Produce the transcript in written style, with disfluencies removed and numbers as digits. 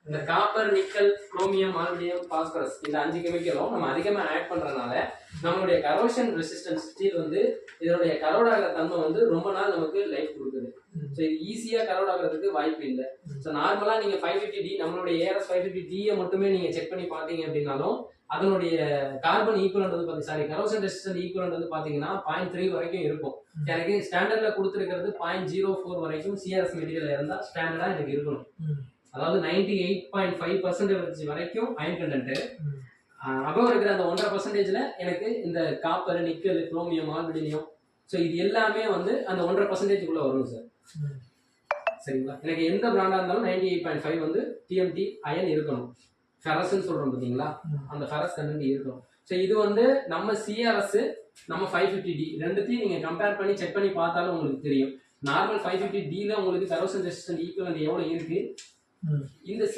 இந்த copper, nickel, chromium, ஆல்மினியம், phosphorus இந்த 5 கெமிக்கலும் நம்ம அதிகமா ஆட் பண்றதுனால நம்மளுடைய கரோஷன் ரெசிஸ்டன்ஸ் ஸ்டீல் வந்து இதனுடைய கரோட் ஆகிற தன்மை வந்து ரொம்ப நாள் நமக்கு லைஃப் கொடுக்குது. ஸோ இது ஈஸியா கரோட் ஆகிறதுக்கு வாய்ப்பு இல்லை. ஸோ நார்மலா நீங்க 550D நம்மளுடைய ஏஆர்எஸ் 550D மட்டுமே நீங்க செக் பண்ணி பாத்தீங்க அப்படின்னாலும் அதனுடைய கார்பன் ஈக்குவலன்ட் வந்து பாத்தீங்கன்னா கரோஷன் ரெசிஸ்டன்ட் ஈக்குவலன்ட் வந்து பாத்தீங்கன்னா 0.3 வரைக்கும் இருக்கும். எனக்கு ஸ்டாண்டர்ட்ல கொடுத்துருக்கிறது 0.04 வரைக்கும் சிஆர்எஸ் மெட்டீரியல் இருந்தா ஸ்டாண்டர்டா எனக்கு இருக்கணும். அதாவது 98.5% வரைக்கும் அயன் கண்டென்ட். அபவ் இருக்கிற அந்த 1.5%ல எனக்கு இந்த காப்பர், நிக்கல், குரோமியம், ஆல்மினியம் ஸோ இது எல்லாமே வந்து அந்த 1.5%குள்ள வரும் சார். சரிங்களா? எனக்கு எந்த பிராண்டா இருந்தாலும் 98.5 வந்து டிஎம்டி அயன் இருக்கணும். ஃபெரஸ்ன்னு சொல்றோம் பார்த்தீங்களா, அந்த ஃபெரஸ் கண்டென்ட் இருக்கணும். ஸோ இது வந்து நம்ம சிஆர்எஸ், நம்ம 550D ரெண்டுத்தையும் நீங்க கம்பேர் பண்ணி செக் பண்ணி பார்த்தாலும் உங்களுக்கு தெரியும். நார்மல் 550Dல உங்களுக்கு கரோஷன் ரெசிஸ்டன்ட் ஈக்குவலன்ட் எவ்வளவு இருக்கு, இந்த